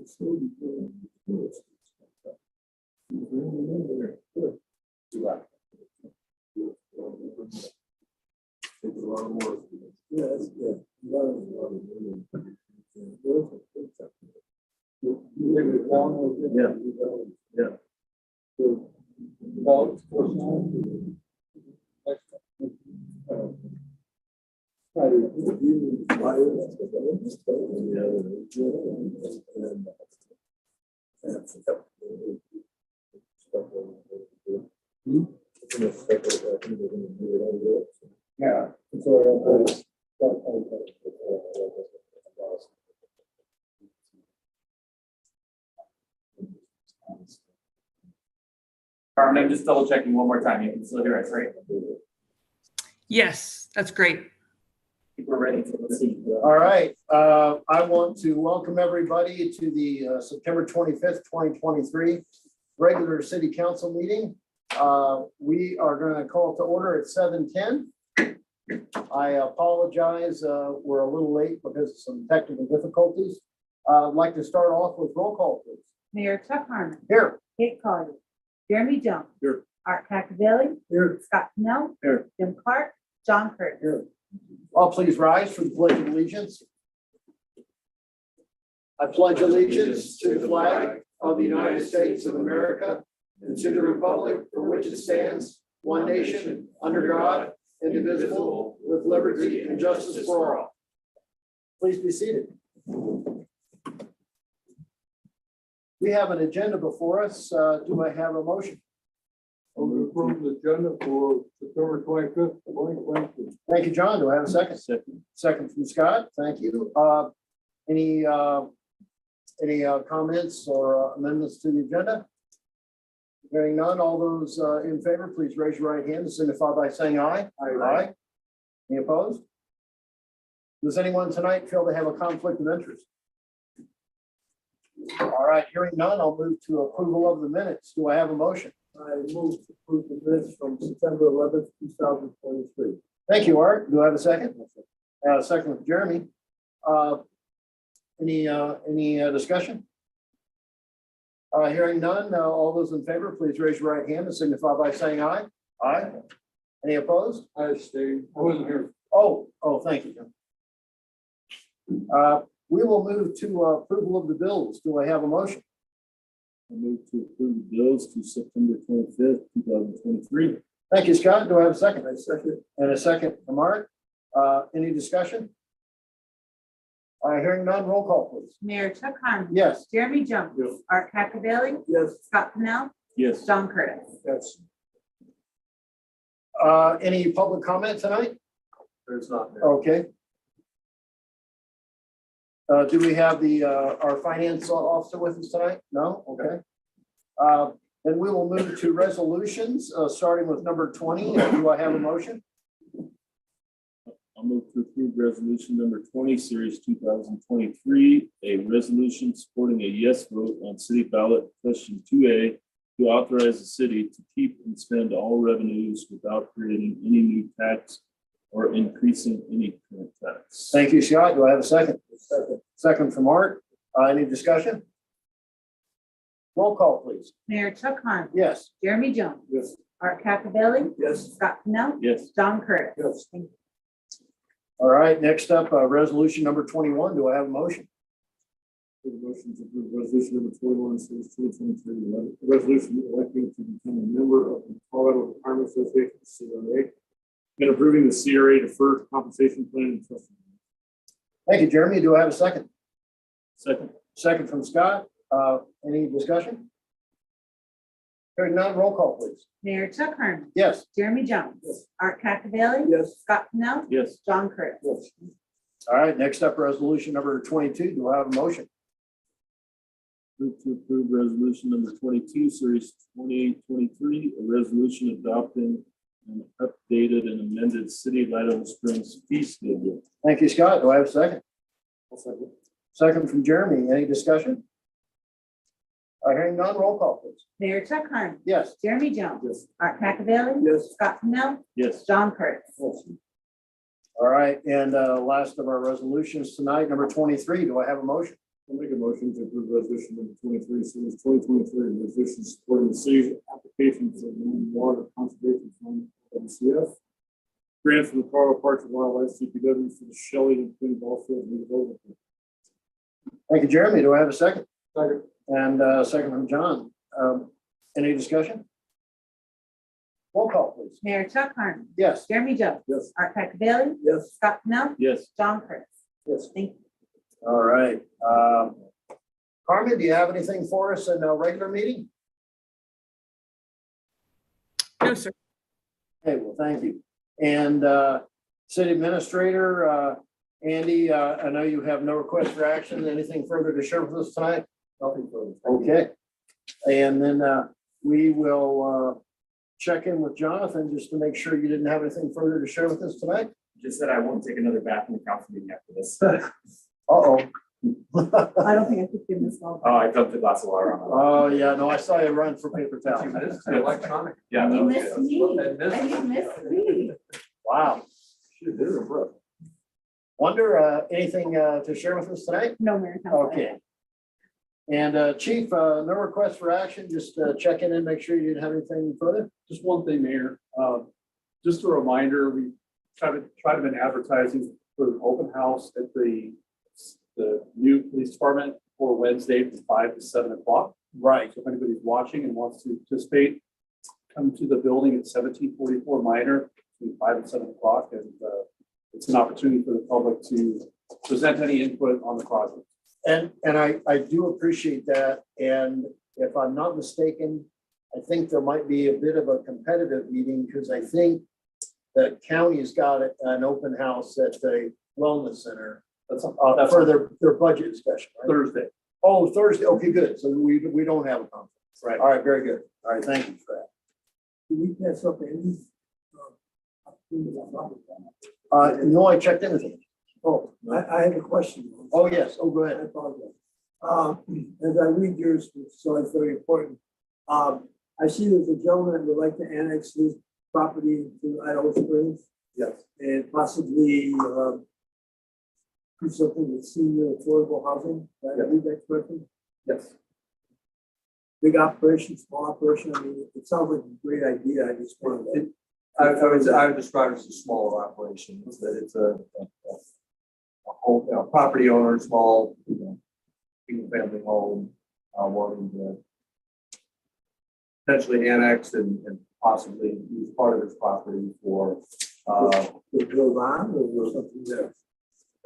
Yeah, that's good. Yeah. Yeah. Yeah. Carmen, I'm just double checking one more time. You can still hear us, right? Yes, that's great. I think we're ready to proceed. All right, I want to welcome everybody to the September 25th, 2023 regular city council meeting. We are going to call to order at 7:10. I apologize, we're a little late because of some technical difficulties. I'd like to start off with roll call, please. Mayor Chuck Harmon. Here. Kate Collier. Jeremy Jones. Here. Art Cacavelli. Here. Scott Pennell. Here. Jim Clark. John Curtis. Here. All please rise for the pledge of allegiance. I pledge allegiance to the flag of the United States of America and to the republic for which it stands, one nation, under God, indivisible, with liberty and justice for all. Please be seated. We have an agenda before us. Do I have a motion? I'll approve the agenda for September 25th, 2022. Thank you, John. Do I have a second? Second from Scott. Thank you. Any comments or amendments to the agenda? Hearing none, all those in favor, please raise your right hand and signify by saying aye. Aye. Any opposed? Does anyone tonight feel they have a conflict of interest? All right, hearing none, I'll move to approval of the minutes. Do I have a motion? I move to approve the minutes from September 11th, 2023. Thank you, Art. Do I have a second? Second with Jeremy. Any discussion? Hearing none, all those in favor, please raise your right hand and signify by saying aye. Aye. Any opposed? I abstained. I wasn't here. Oh, thank you, Jim. We will move to approval of the bills. Do I have a motion? I move to approve the bills to September 25th, 2023. Thank you, Scott. Do I have a second? I second. And a second from Art. Any discussion? Hearing none, roll call, please. Mayor Chuck Harmon. Yes. Jeremy Jones. Yes. Art Cacavelli. Yes. Scott Pennell. Yes. John Curtis. Yes. Any public comment tonight? There's not. Okay. Do we have our finance officer with us tonight? No? Okay. Then we will move to resolutions, starting with number 20. Do I have a motion? I'll move to approve resolution number 20, series 2023, a resolution supporting a yes vote on city ballot question 2A to authorize the city to keep and spend all revenues without creating any new tax or increasing any current tax. Thank you, Scott. Do I have a second? Second from Art. Any discussion? Roll call, please. Mayor Chuck Harmon. Yes. Jeremy Jones. Yes. Art Cacavelli. Yes. Scott Pennell. Yes. John Curtis. Yes. Thank you. All right. Next up, resolution number 21. Do I have a motion? Motion to approve resolution number 21, series 2023. Resolution electing to become a member of the Colorado Retirement Association, CRA, and approving the CRA deferred compensation plan and trust. Thank you, Jeremy. Do I have a second? Second. Second from Scott. Any discussion? Hearing none, roll call, please. Mayor Chuck Harmon. Yes. Jeremy Jones. Yes. Art Cacavelli. Yes. Scott Pennell. Yes. John Curtis. Yes. All right. Next up, resolution number 22. Do I have a motion? Move to approve resolution number 22, series 2023, a resolution adopting an updated and amended City of Idaho Springs fee schedule. Thank you, Scott. Do I have a second? Second from Jeremy. Any discussion? Hearing none, roll call, please. Mayor Chuck Harmon. Yes. Jeremy Jones. Yes. Art Cacavelli. Yes. Scott Pennell. Yes. John Curtis. All right. And last of our resolutions tonight, number 23. Do I have a motion? I'll make a motion to approve resolution number 23, series 2023, resolution supporting the city's application for the water conservation fund, WCF. Grant from the Colorado Parks and Wildlife CPW for the Shelley and Quinn Ball Field redevelopment. Thank you, Jeremy. Do I have a second? Second. And second from John. Any discussion? Roll call, please. Mayor Chuck Harmon. Yes. Jeremy Jones. Yes. Art Cacavelli. Yes. Scott Pennell. Yes. John Chris. Yes. Thank you. All right. Carmen, do you have anything for us in a regular meeting? No, sir. Okay, well, thank you. And city administrator, Andy, I know you have no request for action. Anything further to share with us tonight? Nothing further. Okay. And then we will check in with Jonathan just to make sure you didn't have anything further to share with us tonight. Just that I won't take another bath in the council meeting after this. Uh-oh. I don't think I could give this all. Oh, I dumped a glass of water on Oh, yeah, no, I saw you run for paper towel. it. Yeah. that You was missed good. me. And you missed me. Wow. Wonder, anything to share with us tonight? No, Mayor. Council. Okay. And Chief, no request for action, just check in and make sure you didn't have anything further? Just one thing, Mayor, just a reminder, we try to been advertising for an open house at the new police department for Wednesday from 5 to 7 o'clock. Right. So if anybody's watching and wants to participate, come to the building at 1744 Minor between 5 and 7 o'clock. And it's an opportunity for the public to present any input on the project. And I do appreciate that. And if I'm not mistaken, I think there might be a bit of a competitive meeting because I think the county's got an open house at the wellness center That's for their budget discussion, right? Thursday. Oh, Thursday. Okay, good. So we don't have a conference. Right. All right, very good. All right, thank you for that. We pass up any? No, I checked in with you. Oh, I have a question. Oh, yes. Oh, go I ahead. apologize. As I read yours, so it's very important. I see there's a gentleman that would like to annex his property to Idaho Springs Yes. and possibly do something with senior affordable housing. Did I read that correctly? Yes. Big operation, small operation. I mean, it sounds like a great idea. I just wanted to. I would describe it as a smaller operation, is that it's a home, property owner, small, single family home, wanting to potentially annex and possibly use part of his property for, To build on or something there.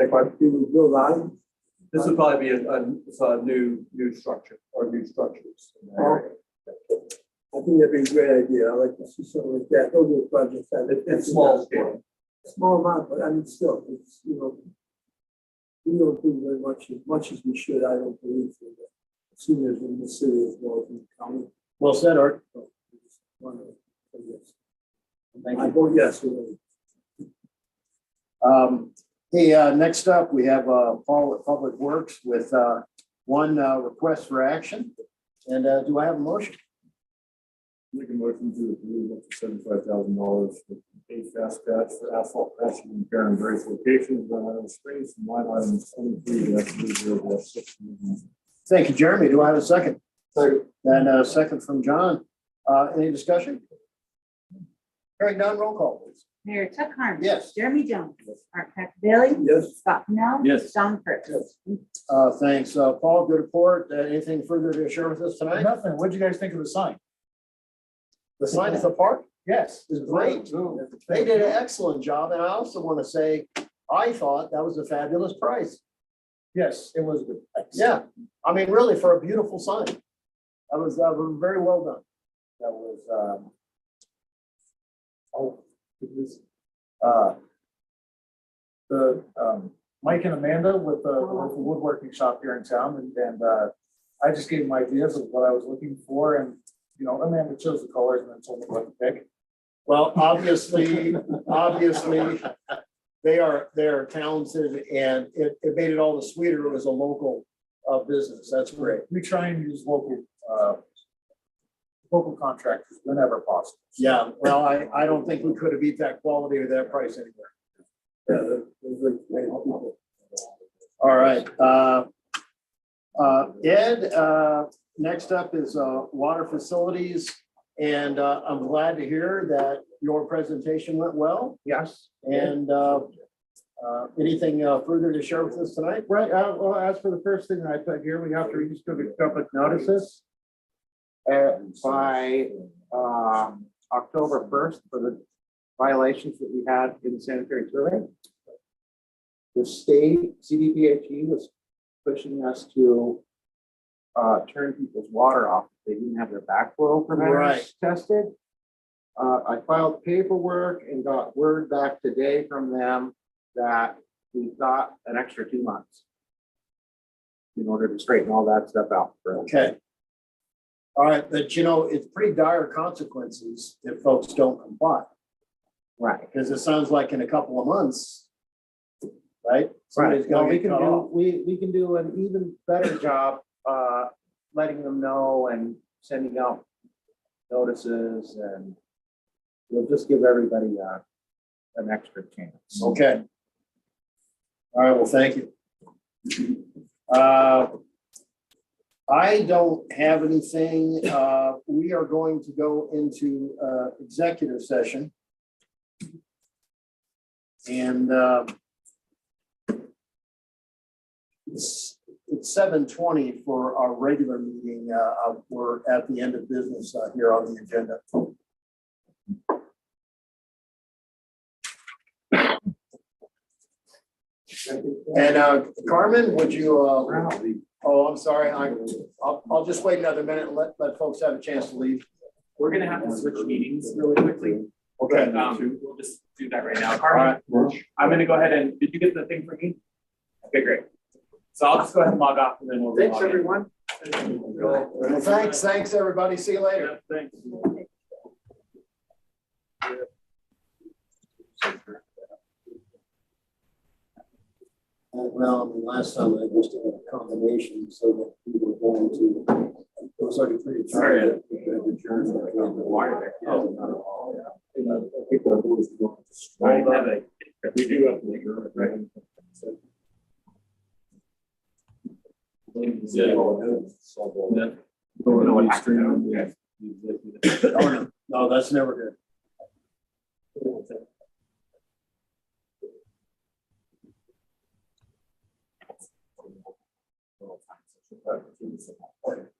take part. He would build on. This would probably be a new structure or new structures in that area. I think that'd be a great idea. I'd like to see something like that. Those are projects that. It's small scale. Small amount, but I mean, still, it's, we don't do very much as we should, I don't believe, for the seniors in the city as well as in the county. Well said, Art. So, I just wanted to say yes. Thank I you. vote yes already. Hey, next up, we have Paul at Public Works with one request for action. And do I have a motion? Make a motion to approve up to $75,000 for a fast patch for asphalt patching and repair in various locations around Idaho Springs from line item 23-0006. Thank you, Jeremy. Do I have a second? Second. And a second from John. Any discussion? Hearing none, roll call, please. Mayor Chuck Harmon. Yes. Jeremy Jones. Art Cacavelli. Yes. Scott Pennell. Yes. John Chris. Thanks. Paul, good report. Anything further to share with us tonight? Nothing. What did you guys think of the sign? The sign at the park Yes. is great. They did an excellent job. And I also want to say, I thought that was a fabulous price. Yes, it was good. Yeah, I mean, really, for a beautiful sign. That was very well done. That was, Mike and Amanda with the woodworking shop here in town, and I just gave them ideas of what I was looking for, and Amanda chose the colors and then told me what to pick. well, obviously, they are talented, and it made it all the sweeter. It was a local business. That's great. We try and use local contractors whenever possible. Yeah, well, I don't think we could have beat that quality or that price anywhere. Yeah, those are great people. All right, Ed, next up is water facilities. And I'm glad to hear that your presentation went well. Yes. And anything further to share with us tonight? Right, well, as for the first thing that I put here, we have to redistribute public notices by October 1st for the violations that we had in the sanitary survey. The state CDPHE was pushing us to turn people's water off if they didn't have their backflow preventers tested. I filed paperwork and got word back today from them that we've got an extra 2 months in order to straighten all that stuff out. Okay. All right, but you know, it's pretty dire consequences if folks don't comply, Right. because it sounds like in a couple of months, right? Right. Somebody's Well, gonna we get can cut do, off. we can do an even better job, letting them know and sending out notices, and we'll just give everybody, an extra chance. Okay. All right, well, thank you. I don't have anything. We are going to go into executive session. And it's 7:20 for our regular meeting. We're at the end of business here on the agenda. And Carmen, would you, oh, I'm sorry, I'll just wait another minute and let folks have a chance to leave. We're gonna have to switch meetings really quickly. Okay. We'll just do that right now. Carmen, I'm gonna go ahead and, did you get the thing for me? Okay, great. So I'll just go ahead and log off and then we'll. Thanks, relog in. everyone. Well, thanks, everybody. See you later. Thanks. Well, I mean, last time I just did a combination so that we were going to, it was already pretty. Sorry. We do have to make it right. Oh, no, that's never good. Little time, so she'll probably do this in that order.